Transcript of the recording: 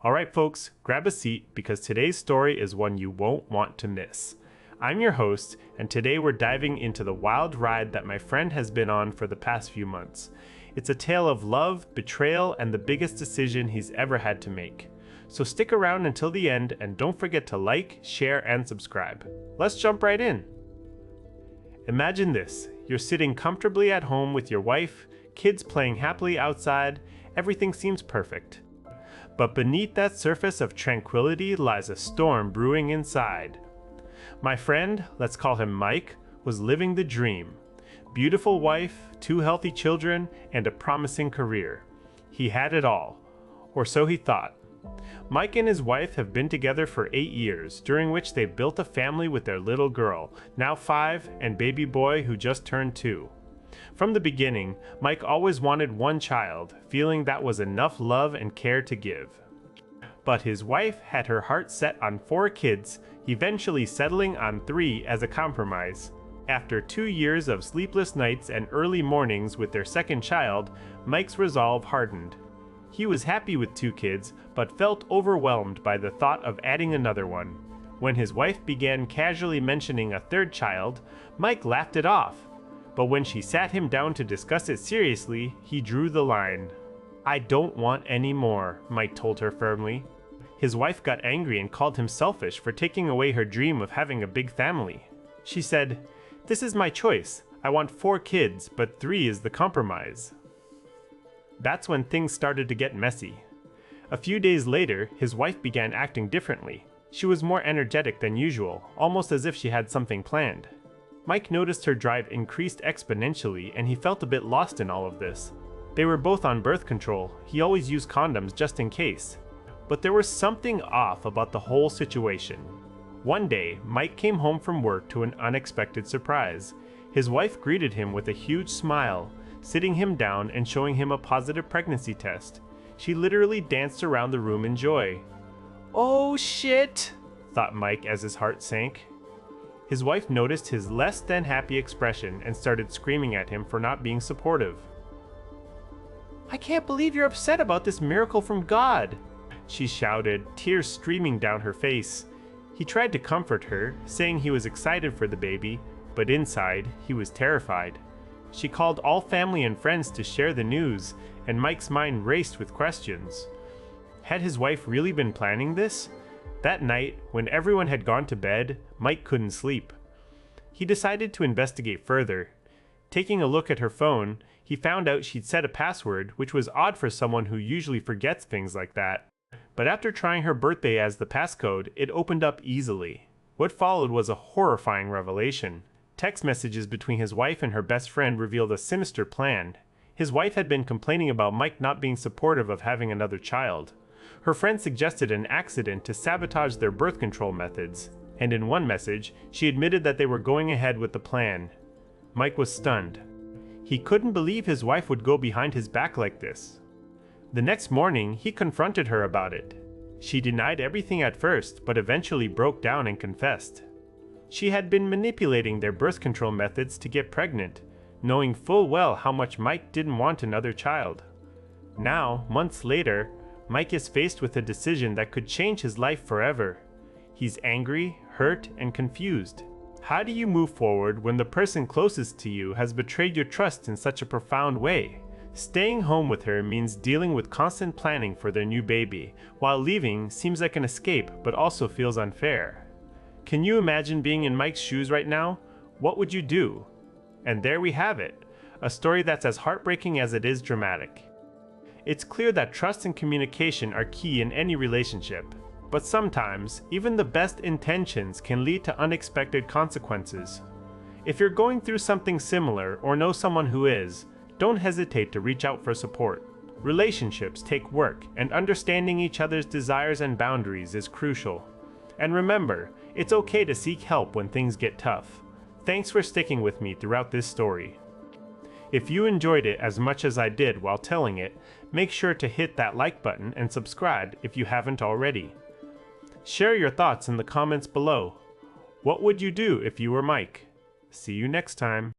Alright folks, grab a seat because today's story is one you won't want to miss. I'm your host, and today we're diving into the wild ride that my friend has been on for the past few months. It's a tale of love, betrayal, and the biggest decision he's ever had to make. So stick around until the end and don't forget to like, share, and subscribe. Let's jump right in. Imagine this, you're sitting comfortably at home with your wife, kids playing happily outside, everything seems perfect. But beneath that surface of tranquility lies a storm brewing inside. My friend, let's call him Mike, was living the dream. Beautiful wife, 2 healthy children, and a promising career. He had it all, or so he thought. Mike and his wife have been together for 8 years, during which they built a family with their little girl, now 5, and baby boy who just turned 2. From the beginning, Mike always wanted one child, feeling that was enough love and care to give. But his wife had her heart set on 4 kids, eventually settling on 3 as a compromise. After 2 years of sleepless nights and early mornings with their second child, Mike's resolve hardened. He was happy with 2 kids, but felt overwhelmed by the thought of adding another one. When his wife began casually mentioning a 3rd child, Mike laughed it off. But when she sat him down to discuss it seriously, he drew the line. "I don't want any more," Mike told her firmly. His wife got angry and called him selfish for taking away her dream of having a big family. She said, "This is my choice. I want 4 kids, but 3 is the compromise." That's when things started to get messy. A few days later, his wife began acting differently. She was more energetic than usual, almost as if she had something planned. Mike noticed her drive increased exponentially and he felt a bit lost in all of this. They were both on birth control. He always used condoms just in case. But there was something off about the whole situation. One day, Mike came home from work to an unexpected surprise. His wife greeted him with a huge smile, sitting him down and showing him a positive pregnancy test. She literally danced around the room in joy. "Oh shit," thought Mike as his heart sank. His wife noticed his less than happy expression and started screaming at him for not being supportive. "I can't believe you're upset about this miracle from God," she shouted, tears streaming down her face. He tried to comfort her, saying he was excited for the baby, but inside, he was terrified. She called all family and friends to share the news, and Mike's mind raced with questions. Had his wife really been planning this? That night, when everyone had gone to bed, Mike couldn't sleep. He decided to investigate further. Taking a look at her phone, he found out she'd set a password, which was odd for someone who usually forgets things like that. But after trying her birthday as the passcode, it opened up easily. What followed was a horrifying revelation. Text messages between his wife and her best friend revealed a sinister plan. His wife had been complaining about Mike not being supportive of having another child. Her friend suggested an accident to sabotage their birth control methods, and in one message, she admitted that they were going ahead with the plan. Mike was stunned. He couldn't believe his wife would go behind his back like this. The next morning, he confronted her about it. She denied everything at first, but eventually broke down and confessed. She had been manipulating their birth control methods to get pregnant, knowing full well how much Mike didn't want another child. Now, months later, Mike is faced with a decision that could change his life forever. He's angry, hurt, and confused. How do you move forward when the person closest to you has betrayed your trust in such a profound way? Staying home with her means dealing with constant planning for their new baby, while leaving seems like an escape but also feels unfair. Can you imagine being in Mike's shoes right now? What would you do? And there we have it, a story that's as heartbreaking as it is dramatic. It's clear that trust and communication are key in any relationship, but sometimes, even the best intentions can lead to unexpected consequences. If you're going through something similar or know someone who is, don't hesitate to reach out for support. Relationships take work, and understanding each other's desires and boundaries is crucial. And remember, it's okay to seek help when things get tough. Thanks for sticking with me throughout this story. If you enjoyed it as much as I did while telling it, make sure to hit that like button and subscribe if you haven't already. Share your thoughts in the comments below. What would you do if you were Mike? See you next time.